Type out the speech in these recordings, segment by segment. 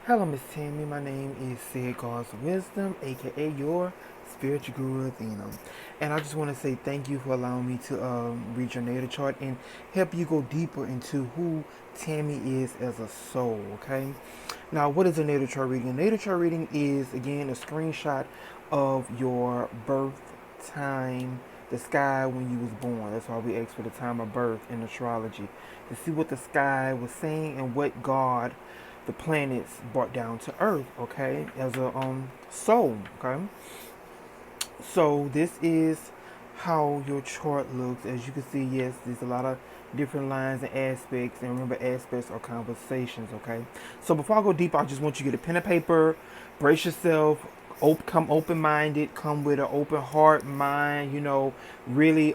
Hello, Miss Tammy. My name is Cedd God's Wisdom, aka your spiritual guru Athena. And I just want to say thank you for allowing me to read your natal chart and help you go deeper into who Tammy is as a soul, okay? Now, what is a natal chart reading? A natal chart reading is, again, a screenshot of your birth time, the sky when you was born. That's why we ask for the time of birth in astrology, to see what the sky was saying and what God, the planets, brought down to earth, okay, as a soul, okay. So this is how your chart looks. As you can see, yes, there's a lot of different lines and aspects, and remember, aspects are conversations, okay. So before I go deep, I just want you to get a pen and paper, brace yourself, come open-minded, come with an open heart, mind, really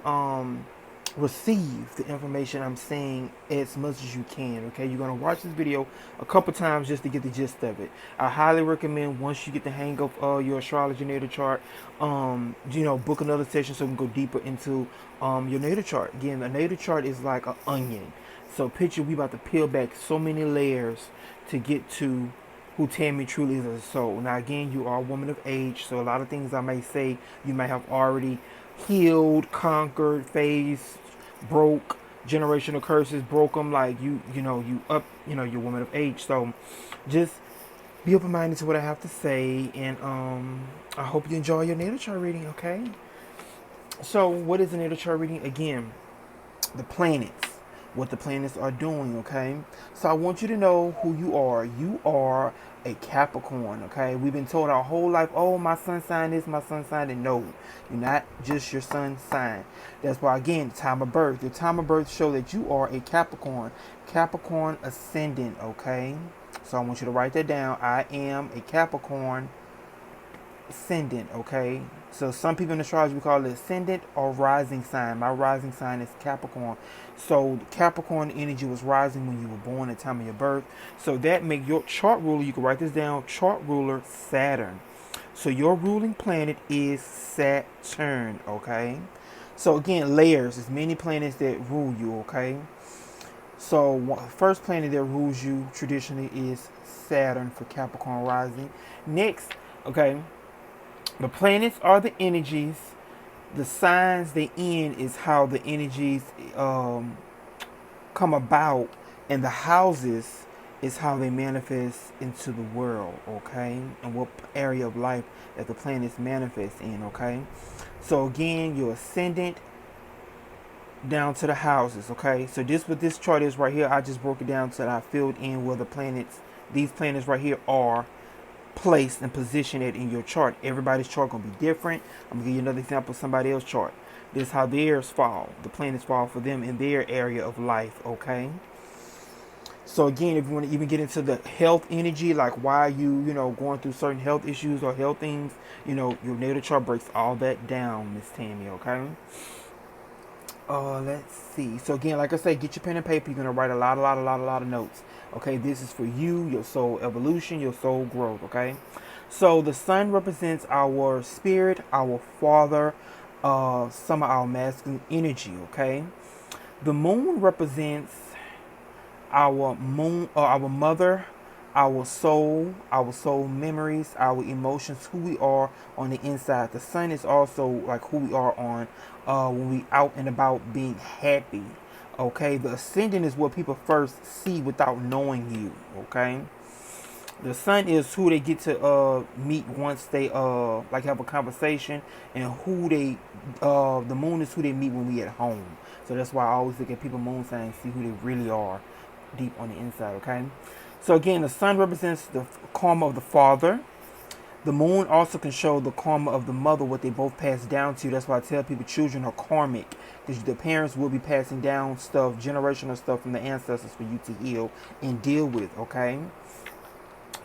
receive the information I'm saying as much as you can. Okay, you're gonna watch this video a couple times just to get the gist of it. I highly recommend, once you get the hang of your astrology natal chart, book another session so we can go deeper into your natal chart. Again, a natal chart is like an onion. So picture we about to peel back so many layers to get to who Tammy truly is as a soul. Now, again, you are a woman of age, so a lot of things I may say you might have already healed, conquered, faced, broke generational curses, broke them. Like you're a woman of age. So just be open minded to what I have to say, and I hope you enjoy your natal chart reading. Okay. So, what is a natal chart reading? Again, the planets, what the planets are doing, okay? So I want you to know who you are. You are a Capricorn, okay? We've been told our whole life, oh, my sun sign is my sun sign, and no, you're not just your sun sign. That's why, again, time of birth. Your time of birth show that you are a Capricorn. Capricorn ascendant, okay? So I want you to write that down. I am a Capricorn ascendant, okay? So some people in astrology, we call it ascendant or rising sign. My rising sign is Capricorn. So Capricorn energy was rising when you were born at the time of your birth. So that make your chart ruler, you can write this down, chart ruler Saturn. So your ruling planet is Saturn, okay? So again, layers, there's many planets that rule you, okay? So first planet that rules you traditionally is Saturn for Capricorn rising. Next, okay, the planets are the energies. The signs they in is how the energies come about, and the houses is how they manifest into the world. Okay, and what area of life that the planets manifest in. Okay, so again, your ascendant down to the houses. Okay, so this what this chart is right here. I just broke it down so that I filled in where the planets, these planets right here, are placed and position it in your chart. Everybody's chart gonna be different. I'm gonna give you another example of somebody else's chart. This is how theirs fall. The planets fall for them in their area of life. Okay. So again, if you want to even get into the health energy, like why you going through certain health issues or health things, your natal chart breaks all that down, Miss Tammy. Okay. Let's see. So again, like I said, get your pen and paper. You're gonna write a lot of notes. Okay, this is for you, your soul evolution, your soul growth. Okay, so the sun represents our spirit, our father, some of our masculine energy. Okay, the moon represents our mother, our soul memories, our emotions, who we are on the inside. The sun is also like who we are on when we out and about being happy. Okay, the ascendant is what people first see without knowing you. Okay, the sun is who they get to meet once they like have a conversation, and who they the moon is who they meet when we at home. So that's why I always look at people moon signs, see who they really are deep on the inside. Okay, so again, the sun represents the karma of the father. The moon also can show the karma of the mother, what they both pass down to you. That's why I tell people children are karmic, because the parents will be passing down stuff, generational stuff from the ancestors for you to heal and deal with. Okay,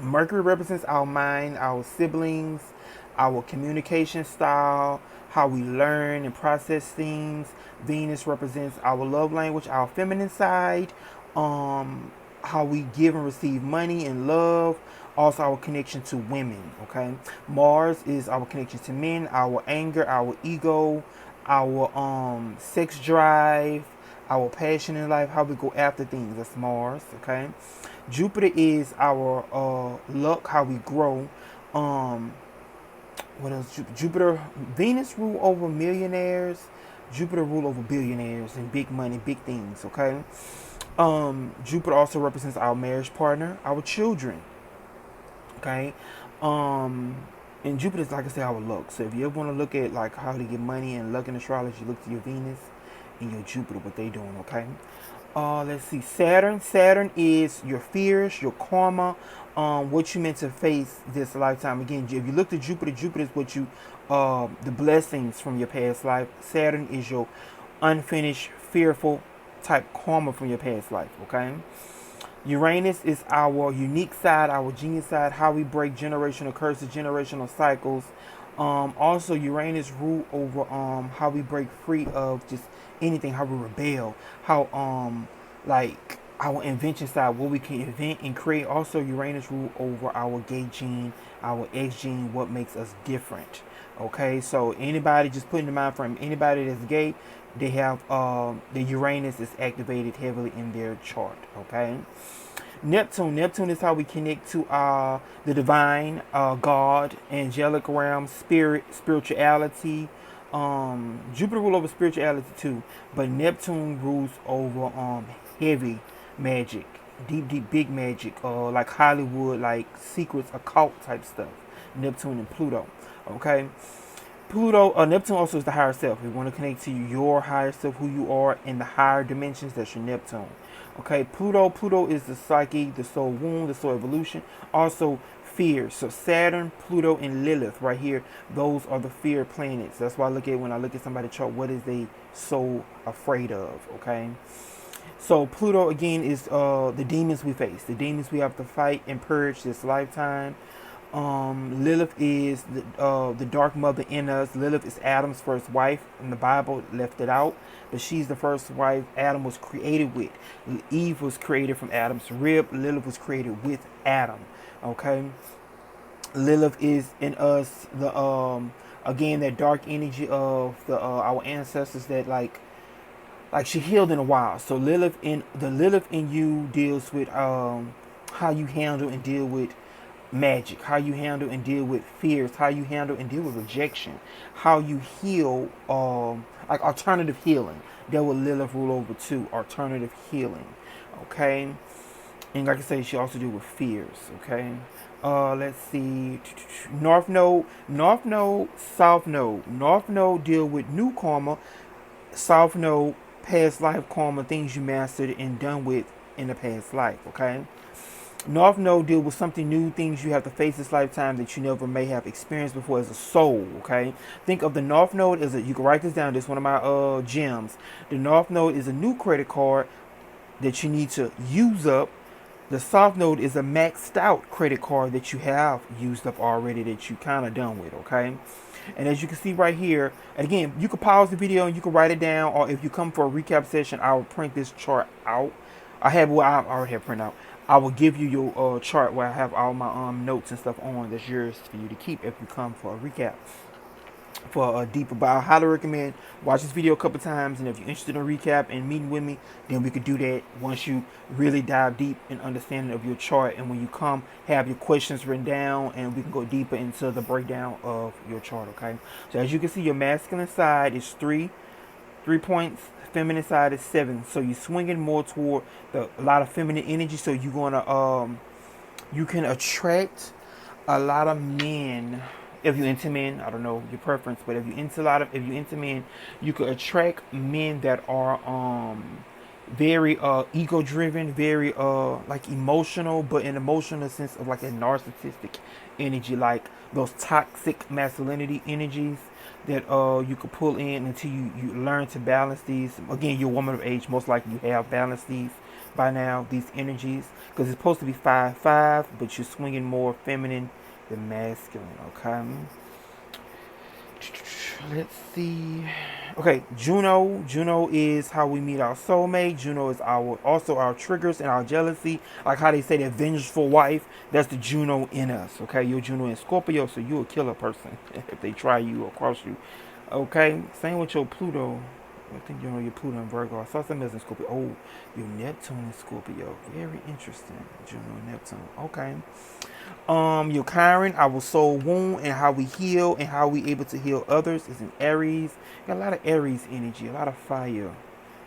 Mercury represents our mind, our siblings, our communication style, how we learn and process things. Venus represents our love language, our feminine side, how we give and receive money and love. Also, our connection to women. Okay, Mars is our connection to men, our anger, our ego, our sex drive, our passion in life, how we go after things. That's Mars, okay? Jupiter is our luck, how we grow. Um, what else? Jupiter, Venus rule over millionaires. Jupiter rule over billionaires and big money, big things, okay? Jupiter also represents our marriage partner, our children, okay? Um, and Jupiter is, like I said, our luck. So if you ever want to look at like how to get money and luck in astrology, look to your Venus and your Jupiter, what they doing, okay? Let's see, Saturn. Saturn is your fears, your karma, what you meant to face this lifetime. Again, if you look at Jupiter, Jupiter is what you, the blessings from your past life. Saturn is your unfinished, fearful type karma from your past life, okay? Uranus is our unique side, our genius side, how we break generational curses, generational cycles. Also, Uranus rule over how we break free of just anything, how we rebel, how like our invention side, what we can invent and create. Also, Uranus rule over our gay gene, our X gene, what makes us different. Okay, so anybody, just put in the mind frame, anybody that's gay, they have the Uranus is activated heavily in their chart. Okay. Neptune. Neptune is how we connect to the divine, God, angelic realm, spirit, spirituality. Jupiter rules over spirituality too, but Neptune rules over heavy magic, deep, big magic, like Hollywood, like secrets, occult type stuff. Neptune and Pluto. Okay. Neptune also is the higher self. We want to connect to your higher self, who you are in the higher dimensions. That's your Neptune. Okay, Pluto is the psyche, the soul wound, the soul evolution. Also fear. So Saturn, Pluto, and Lilith right here. Those are the fear planets. That's why when I look at somebody's chart, what is they so afraid of? Okay. So Pluto again is the demons we face, the demons we have to fight and purge this lifetime. Lilith is the dark mother in us. Lilith is Adam's first wife, and the Bible left it out, but she's the first wife Adam was created with. Eve was created from Adam's rib. Lilith was created with Adam. Okay, Lilith is in us the again that dark energy of the our ancestors that like she healed in a while. So the Lilith in you deals with how you handle and deal with magic, how you handle and deal with fears, how you handle and deal with rejection, how you heal, like alternative healing. That will Lilith rule over too, alternative healing. Okay, and like I say, she also deal with fears. Okay, let's see, North Node, South Node. North Node deal with new karma. South Node, past life karma, things you mastered and done with in the past life. Okay. North Node deal with something new, things you have to face this lifetime that you never may have experienced before as a soul, okay? Think of the North Node as you can write this down, this is one of my gems. The North Node is a new credit card that you need to use up. The South Node is a maxed out credit card that you have used up already that you kind of done with, okay? And as you can see right here, and again, you can pause the video and you can write it down, or if you come for a recap session, I will print this chart out. I already have print out. I will give you your chart where I have all my notes and stuff on that's yours for you to keep if you come for a recap. For a deeper, but I highly recommend watch this video a couple times, and if you're interested in a recap and meeting with me, then we could do that once you really dive deep in understanding of your chart, and when you come, have your questions written down, and we can go deeper into the breakdown of your chart. Okay, so as you can see, your masculine side is 3 points, feminine side is 7, so you're swinging more toward a lot of feminine energy, so you're gonna you can attract a lot of men. If you're into men, I don't know your preference, but if you're into men, you could attract men that are very ego driven, very like emotional, but in emotional sense of like a narcissistic energy, like those toxic masculinity energies that you could pull in until you learn to balance these. Again, you're a woman of age, most likely you have balanced these by now, these energies, because it's supposed to be 5-5, but you're swinging more feminine than masculine. Okay, let's see. Okay, Juno is how we meet our soulmate. Juno is also our triggers and our jealousy, like how they say that vengeful wife. That's the Juno in us. Okay, you're Juno in Scorpio, so you'll kill a person if they try you or cross you. Okay, same with your Pluto. I think you know your Pluto and Virgo. I saw something else in Scorpio. Oh, your Neptune is Scorpio. Very interesting. Juno and Neptune. Okay. Your Chiron, our soul wound and how we heal and how we able to heal others is in Aries. Got a lot of Aries energy, a lot of fire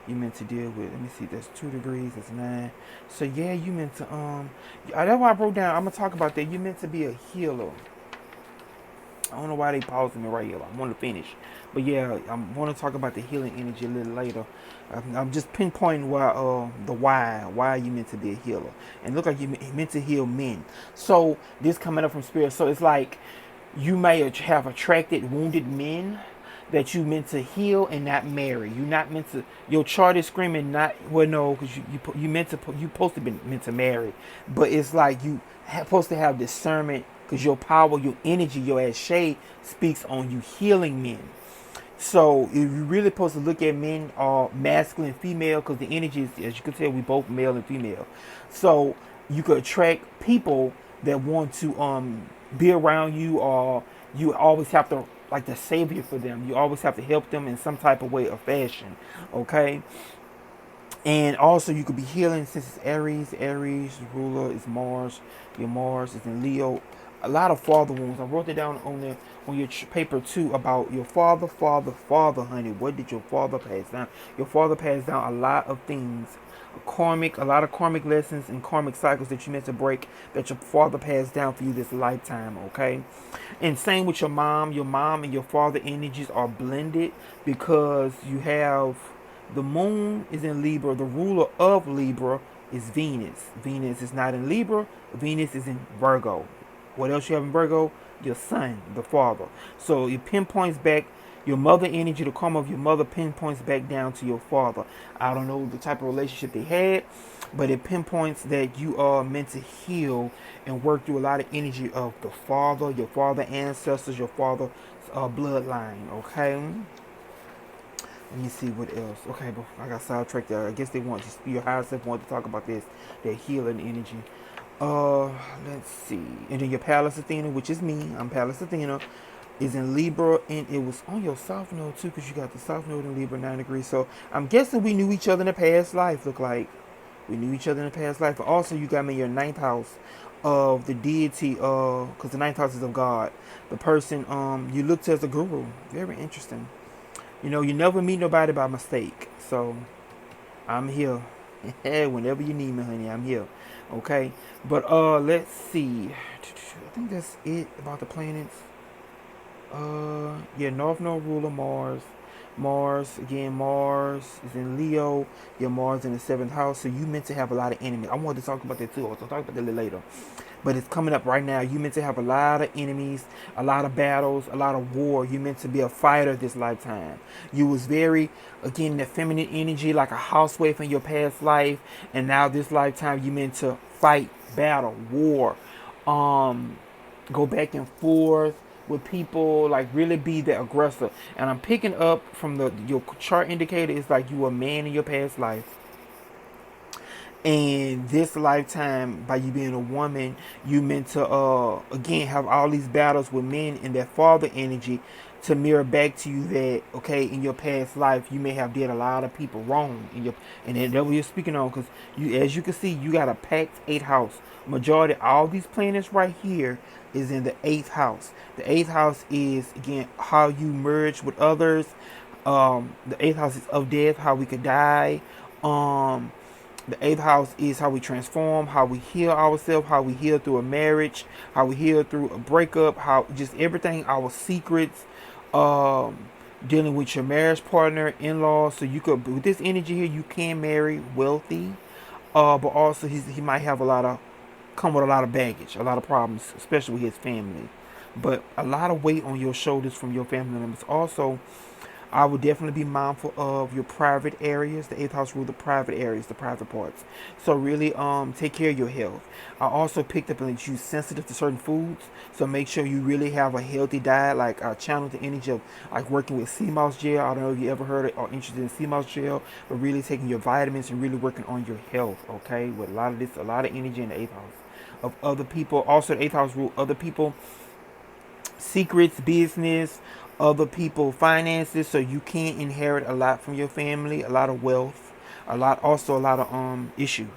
you meant to deal with. Let me see, that's 2 degrees, that's 9. So yeah, you meant to that's why I wrote down, I'm gonna talk about that. You meant to be a healer. I don't know why they paused me right here. I want to finish. But yeah, I want to talk about the healing energy a little later. I'm just pinpointing why the why you meant to be a healer. And look like you meant to heal men. So this coming up from spirit. So it's like you may have attracted wounded men that you meant to heal and not marry. You not meant to. Your chart is screaming not. Well, no, because you meant to. You supposed to be meant to marry, but it's like you supposed to have discernment because your power, your energy, your ass shade speaks on you healing men. So if you really supposed to look at men are masculine and female because the energy is, as you can tell, we both male and female. So you could attract people that want to be around you, or you always have to like the savior for them. You always have to help them in some type of way or fashion. Okay. And also you could be healing since it's Aries. Aries ruler is Mars. Your Mars is in Leo. A lot of father wounds. I wrote it down on your paper too about your father, honey. What did your father pass down? Your father passed down a lot of things, a lot of karmic lessons and karmic cycles that you meant to break that your father passed down for you this lifetime. Okay, and same with your mom. Your mom and your father energies are blended because you have the moon is in Libra. The ruler of Libra is Venus. Venus is not in Libra. Venus is in Virgo. What else you have in Virgo? Your son, the father. So it pinpoints back your mother energy, the karma of your mother pinpoints back down to your father. I don't know the type of relationship they had, but it pinpoints that you are meant to heal and work through a lot of energy of the father, your father ancestors, your father's bloodline. Okay. Let me see what else. Okay, but I got sidetracked there. I guess they want your higher self want to talk about this, their healing energy. Let's see. And then your Pallas Athena, which is me, I'm Pallas Athena, is in Libra, and it was on your South Node too, because you got the South Node in Libra, 9 degrees. So I'm guessing we knew each other in a past life. Look like we knew each other in a past life. But also, you got me in your ninth house of the deity, because the ninth house is of God. The person you look to as a guru. Very interesting. You know, you never meet nobody by mistake. So I'm here. Whenever you need me, honey, I'm here. Okay. But let's see. I think that's it about the planets. Yeah, North Node ruler Mars. Mars, again, Mars is in Leo. Your Mars in the 7th house. So you meant to have a lot of enemies. I wanted to talk about that too. I'll talk about that a little later. But it's coming up right now. You meant to have a lot of enemies, a lot of battles, a lot of war. You meant to be a fighter this lifetime. You was very, again, the feminine energy, like a housewife in your past life. And now this lifetime, you meant to fight, battle, war, go back and forth with people, like really be the aggressor. And I'm picking up from your chart indicator, it's like you were a man in your past life. And this lifetime, by you being a woman, you meant to again have all these battles with men and that father energy to mirror back to you that, okay, in your past life you may have did a lot of people wrong in your, and then that what you're speaking on, because you, as you can see, you got a packed 8th house. Majority all these planets right here is in the 8th house. The 8th house is again how you merge with others. The 8th house is of death, how we could die. The 8th house is how we transform, how we heal ourselves, how we heal through a marriage, how we heal through a breakup, how just everything, our secrets, dealing with your marriage partner, in-laws. So you could, with this energy here, you can marry wealthy, but also he might have come with a lot of baggage, a lot of problems, especially with his family. But a lot of weight on your shoulders from your family members. Also, I would definitely be mindful of your private areas. The 8th house rule the private areas, the private parts. So really take care of your health. I also picked up that you're sensitive to certain foods. So make sure you really have a healthy diet. Like I channel the energy of like working with sea moss gel. I don't know if you ever heard it or interested in sea moss gel, but really taking your vitamins and really working on your health. Okay, with a lot of energy in the 8th house of other people. Also the 8th house rule other people, secrets, business, other people finances, so you can inherit a lot from your family, a lot of wealth, a lot of issues.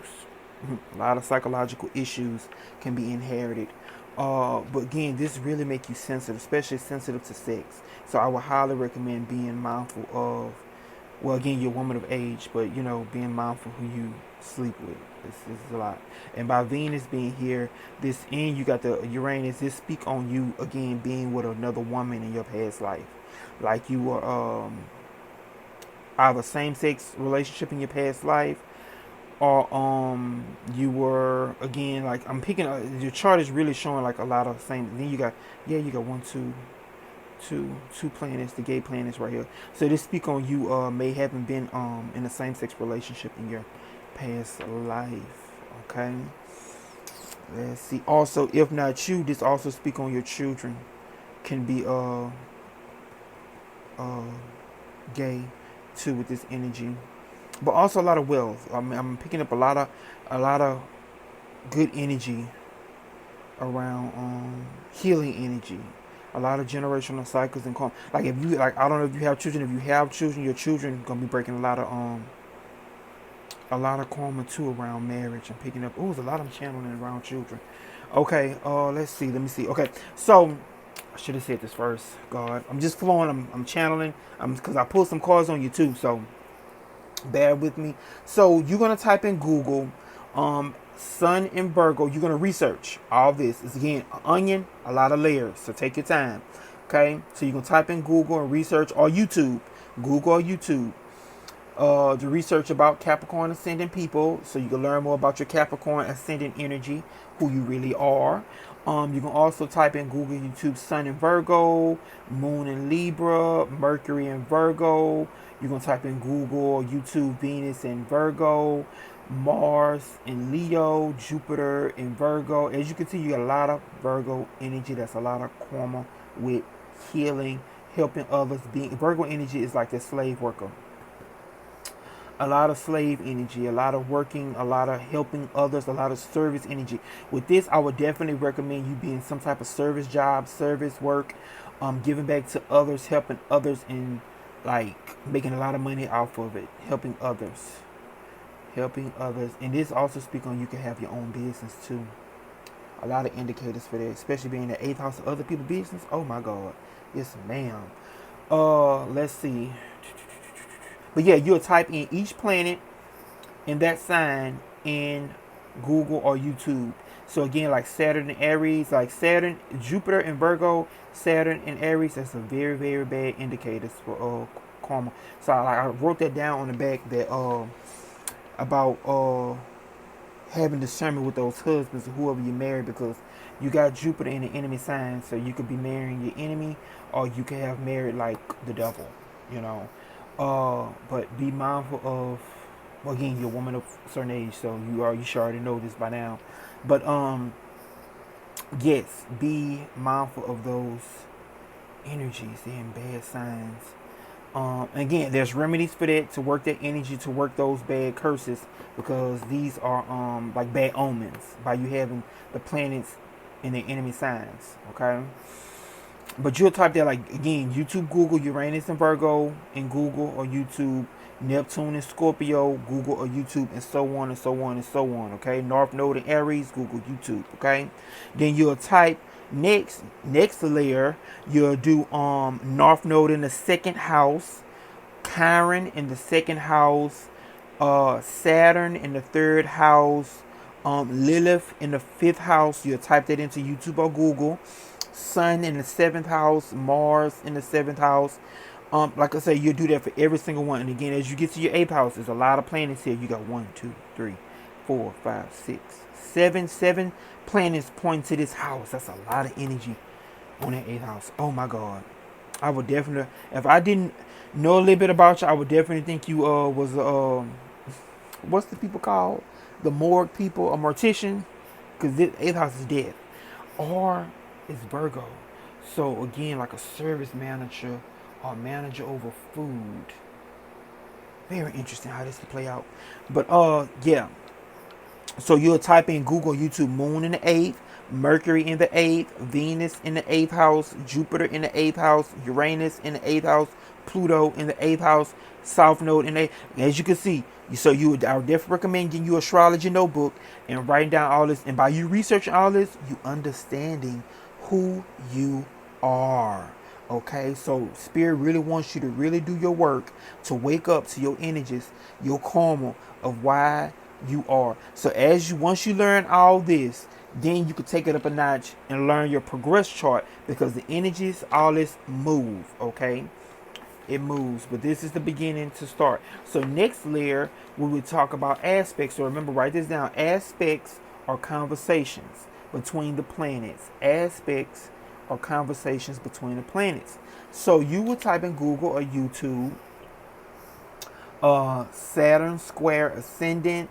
A lot of psychological issues can be inherited. But again, this really make you sensitive, especially sensitive to sex. So I would highly recommend being mindful of, well, again, you're a woman of age, but being mindful who you sleep with. This is a lot. And by Venus being here, this and you got the Uranus, this speak on you again being with another woman in your past life. Like you were either same sex relationship in your past life, or you were again, like I'm picking your chart is really showing like a lot of same. Then you got, yeah, you got one, two planets, the gay planets right here. So this speak on you may haven't been in a same sex relationship in your past life. Okay. Let's see. Also, if not you, this also speak on your children can be uh gay too with this energy. But also a lot of wealth. I'm picking up a lot of good energy around healing energy. A lot of generational cycles and like if you like, I don't know if you have children. If you have children, your children gonna be breaking a lot of karma too around marriage. I'm picking up. Oh, there's a lot of channeling around children. Okay, let's see. Let me see. Okay, so I should have said this first. God, I'm just flowing. I'm channeling. Because I pulled some cards on you too. So bear with me. So you're gonna type in Google, Sun in Virgo. You're gonna research all this. It's again onion, a lot of layers. So take your time. Okay. So you can type in Google and research, or YouTube, Google or YouTube, to research about Capricorn ascendant people, so you can learn more about your Capricorn ascendant energy, who you really are. You can also type in Google, YouTube, Sun in Virgo, Moon in Libra, Mercury in Virgo. You can type in Google or YouTube, Venus in Virgo, Mars in Leo, Jupiter in Virgo. As you can see, you got a lot of Virgo energy. That's a lot of karma with healing, helping others. Being Virgo energy is like the slave worker. A lot of slave energy, a lot of working, a lot of helping others, a lot of service energy. With this, I would definitely recommend you being some type of service job, service work, giving back to others, helping others, and like making a lot of money off of it, helping others. And this also speak on you can have your own business too. A lot of indicators for that, especially being the eighth house of other people's business. Oh my God, yes, ma'am. Let's see. But yeah, you'll type in each planet in that sign in Google or YouTube. So again, like Saturn and Aries, like Saturn, Jupiter and Virgo, Saturn and Aries, that's a very, very bad indicators for karma. So I wrote that down on the back that about having discernment with those husbands or whoever you marry, because you got Jupiter in the enemy sign, so you could be marrying your enemy, or you could have married like the devil, you know. But be mindful of, well, again, you're a woman of a certain age, so you should already know this by now. But yes, be mindful of those energies and bad signs. Again, there's remedies for that, to work that energy, to work those bad curses, because these are like bad omens by you having the planets in the enemy signs. Okay. But you'll type that, like, again, YouTube, Google Uranus and Virgo in Google or YouTube, Neptune and Scorpio, Google or YouTube, and so on and so on and so on. Okay, North Node in Aries, Google, YouTube. Okay, then you'll type next layer. You'll do North Node in the second house, Chiron in the second house, Saturn in the third house, Lilith in the fifth house. You'll type that into YouTube or Google. Sun in the seventh house, Mars in the seventh house. Like I say, you'll do that for every single one. And again, as you get to your eighth house, there's a lot of planets here. You got 1, 2, 3, 4, 5, 6, 7. 7 planets pointing to this house. That's a lot of energy on that eighth house. Oh my God. I would definitely, if I didn't know a little bit about you, I would definitely think you was what's the people called? The morgue people, a mortician, because this eighth house is death. Or it's Virgo. So again, like a service manager or manager over food. Very interesting how this can play out. But yeah. So you'll type in Google, YouTube, moon in the 8th, Mercury in the 8th, Venus in the 8th house, Jupiter in the 8th house, Uranus in the 8th house, Pluto in the 8th house, South Node in the 8th. As you can see, I would definitely recommend getting you an astrology notebook and writing down all this. And by you researching all this, you understanding who you are. Okay, so Spirit really wants you to really do your work to wake up to your energies, your karma of why you are. So once you learn all this, then you can take it up a notch and learn your progress chart, because the energies, all this move. Okay, it moves, but this is the beginning to start. So next layer, we will talk about aspects. So remember, write this down. Aspects are conversations between the planets. Aspects are conversations between the planets. So you will type in Google or YouTube, Saturn square ascendant,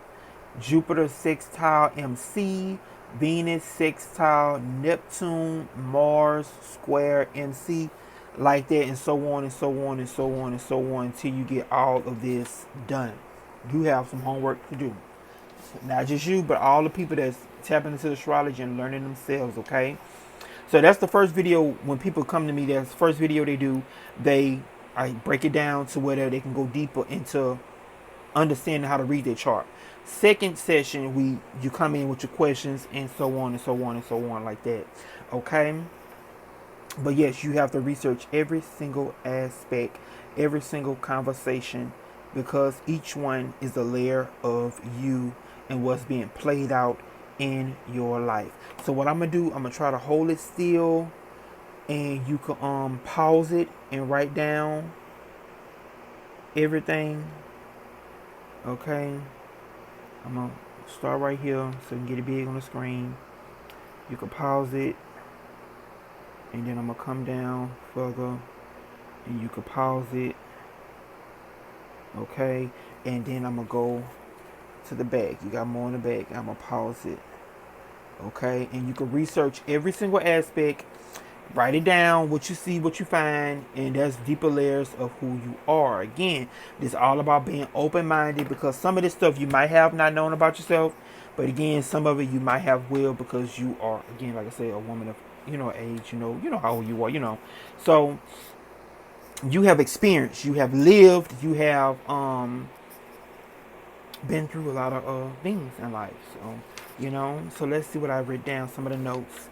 Jupiter sextile MC, Venus sextile Neptune, Mars square MC, like that, and so on and so on and so on and so on until you get all of this done. You have some homework to do. Not just you, but all the people that's tapping into astrology and learning themselves, okay? So that's the first video. When people come to me, that's the first video they do. I break it down to where they can go deeper into understanding how to read their chart. Second session, you come in with your questions and so on and so on and so on, like that. Okay? But yes, you have to research every single aspect, every single conversation, because each one is a layer of you and what's being played out in your life. So what I'm gonna do, I'm gonna try to hold it still, and you can pause it and write down everything. Okay, I'm gonna start right here so you can get it big on the screen. You can pause it, and then I'm gonna come down further, and you can pause it. Okay, and then I'm gonna go to the back. You got more in the back. I'm gonna pause it. Okay, and you can research every single aspect. Write it down, what you see, what you find, and that's deeper layers of who you are. Again, this is all about being open-minded, because some of this stuff you might have not known about yourself, but again, some of it you might have will, because you are, again, like I said, a woman of age. You know how old you are. So you have experience, you have lived, you have been through a lot of things in life. So let's see what I wrote down. Some of the notes.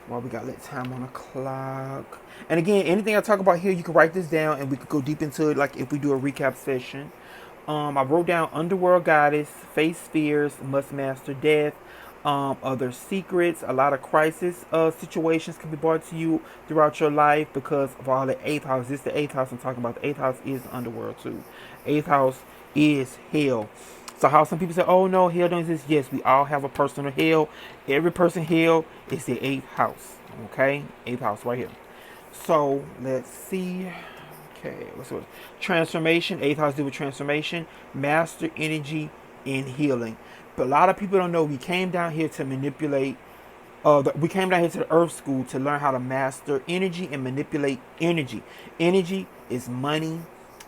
Well, we got little time on the clock. And again, anything I talk about here, you can write this down and we could go deep into it, like if we do a recap session. I wrote down underworld goddess, face fears, must master death, other secrets. A lot of crisis situations can be brought to you throughout your life because of all the 8th house. This is the 8th house I'm talking about. The 8th house is the underworld too. 8th house is hell. So how some people say, oh no, hell don't exist. Yes, we all have a personal hell. Every person hell is the 8th house. Okay? 8th house right here. So let's see. Okay, what's it? Transformation. 8th house deal with transformation. Master energy and healing. But a lot of people don't know we came down here to manipulate. We came down here to the Earth School to learn how to master energy and manipulate energy. Energy is money.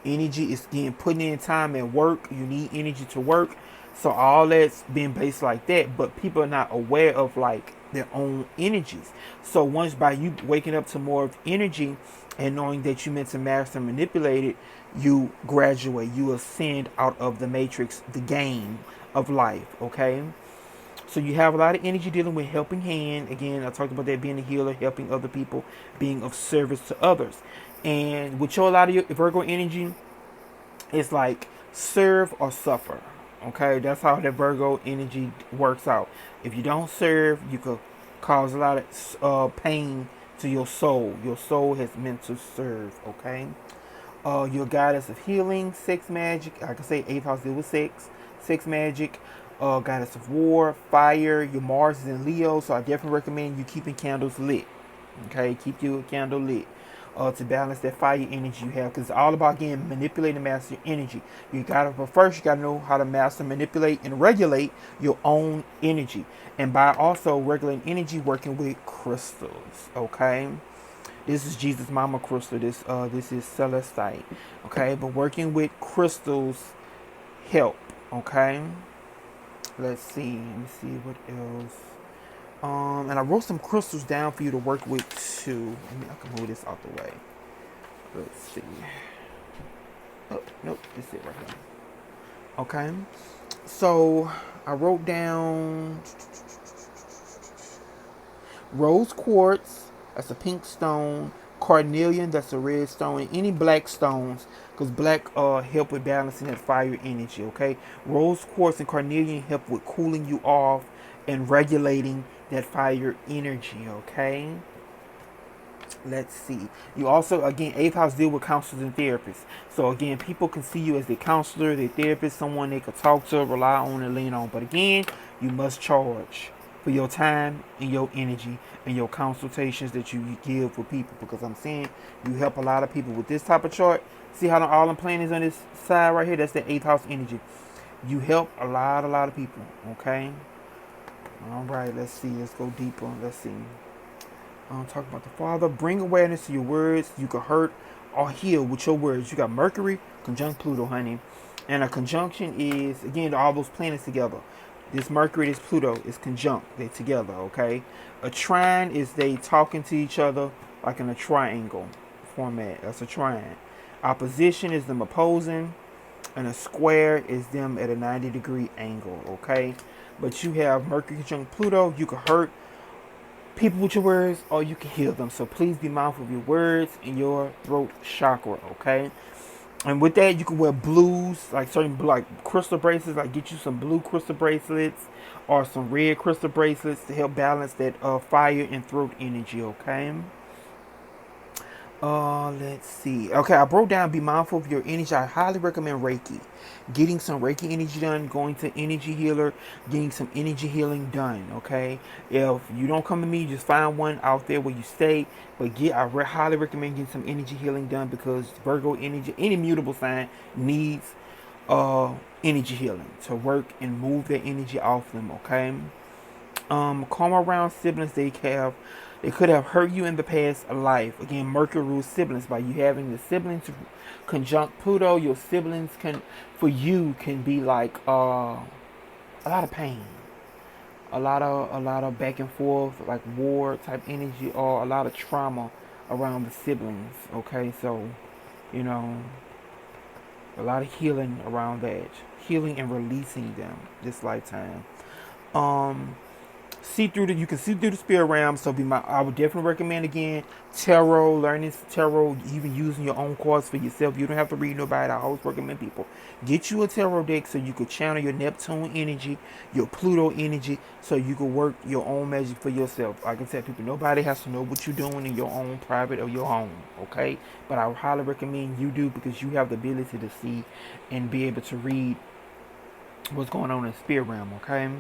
Energy is putting in time and work. You need energy to work. So all that's being based like that, but people are not aware of like their own energies. So once by you waking up to more of energy and knowing that you meant to master and manipulate it, you graduate, you ascend out of the matrix, the game of life. Okay. So you have a lot of energy dealing with helping hand. Again, I talked about that, being a healer, helping other people, being of service to others. And with a lot of your Virgo energy, it's like serve or suffer. Okay, that's how that Virgo energy works out. If you don't serve, you could cause a lot of pain to your soul. Your soul has meant to serve. Okay, your goddess of healing, sex magic. Like I say, 8th house deal with sex magic. Goddess of war, fire. Your Mars is in Leo, so I definitely recommend you keeping candles lit. Okay, keep your candle lit to balance that fire energy you have, because it's all about, again, manipulating and master energy. But first you gotta know how to master, manipulate, and regulate your own energy, and by also regulating energy, working with crystals. Okay, this is Jesus Mama crystal. This is celestite. Okay, but working with crystals help. Okay. Let's see. Let me see what else. And I wrote some crystals down for you to work with too. I can move this out the way. Let's see. Oh, nope, this is it right here. Okay. So I wrote down rose quartz, that's a pink stone. Carnelian, that's a red stone. And any black stones, because black help with balancing that fire energy. Okay. Rose quartz and carnelian help with cooling you off and regulating that fire energy. Okay. Let's see. You also, again, eighth house deal with counselors and therapists. So again, people can see you as their counselor, their therapist, someone they could talk to, rely on, and lean on. But again, you must charge for your time and your energy and your consultations that you give for people. Because I'm saying you help a lot of people with this type of chart. See how all the planets on this side right here? That's the eighth house energy. You help a lot of people. Okay. All right. Let's see. Let's go deeper. Let's see. Talk about the Father. Bring awareness to your words. You can hurt or heal with your words. You got Mercury conjunct Pluto, honey. And a conjunction is, again, all those planets together. This Mercury, this Pluto is conjunct. They're together, okay? A trine is they talking to each other like in a triangle format. That's a trine. Opposition is them opposing. And a square is them at a 90-degree angle, okay? But you have Mercury conjunct Pluto. You can hurt people with your words or you can heal them. So please be mindful of your words and your throat chakra, okay? And with that, you can wear blues, like certain like crystal bracelets, like get you some blue crystal bracelets or some red crystal bracelets to help balance that fire and throat energy, okay? Let's see. Okay, I broke down be mindful of your energy. I highly recommend Reiki. Getting some Reiki energy done, going to energy healer, getting some energy healing done, okay? If you don't come to me, just find one out there where you stay. But highly recommend getting some energy healing done because Virgo energy, any mutable sign needs energy healing to work and move their energy off them, okay? Karma around siblings, they could have hurt you in the past life. Again, Mercury rules siblings. By you having the siblings conjunct Pluto, your siblings can be like a lot of pain, a lot of back and forth, like war type energy, or a lot of trauma around the siblings. Okay, so you know, a lot of healing around that, healing and releasing them this lifetime. Um, you can see through the spirit realm. So I would definitely recommend again tarot, learning tarot, even using your own cards for yourself. You don't have to read nobody. I always recommend people get you a tarot deck so you could channel your Neptune energy, your Pluto energy, so you can work your own magic for yourself. Like I tell people, nobody has to know what you're doing in your own private or your home, okay? But I would highly recommend you do because you have the ability to see and be able to read what's going on in the spirit realm, okay?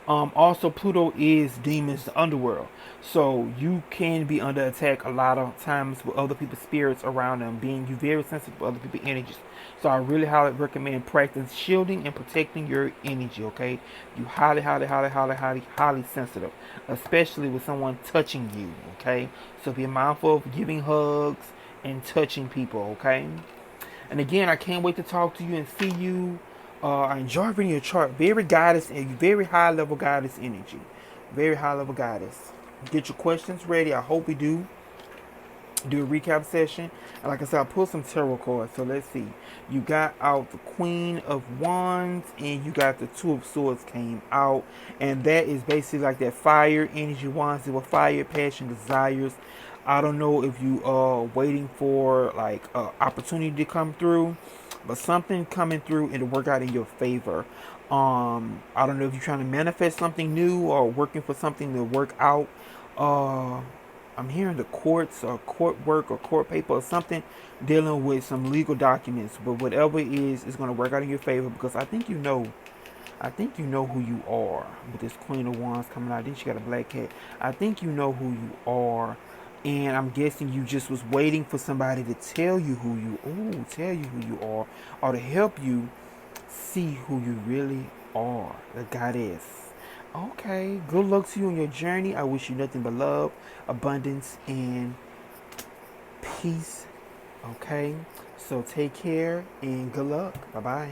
Also, Pluto is demons, the underworld. So you can be under attack a lot of times with other people's spirits around them, being you very sensitive to other people's energies. So I really highly recommend practice shielding and protecting your energy, okay? You highly sensitive, especially with someone touching you, okay? So be mindful of giving hugs and touching people, okay? And again, I can't wait to talk to you and see you. I enjoy reading your chart. Very goddess and very high level goddess energy. Very high level goddess. Get your questions ready. I hope we do a recap session. And like I said, I pulled some tarot cards. So let's see. You got out the Queen of Wands and you got the Two of Swords came out. And that is basically like that fire energy wands with fire, passion, desires. I don't know if you are waiting for like opportunity to come through, but something coming through and to work out in your favor. I don't know if you're trying to manifest something new or working for something to work out. I'm hearing the courts or court work or court paper or something dealing with some legal documents. But whatever it is, it's going to work out in your favor because I think you know. I think you know who you are with this Queen of Wands coming out. Then she got a black cat. I think you know who you are. And I'm guessing you just was waiting for somebody to tell you who you are, or to help you see who you really are, the goddess. Okay, good luck to you on your journey. I wish you nothing but love, abundance, and peace. Okay, so take care and good luck. Bye-bye.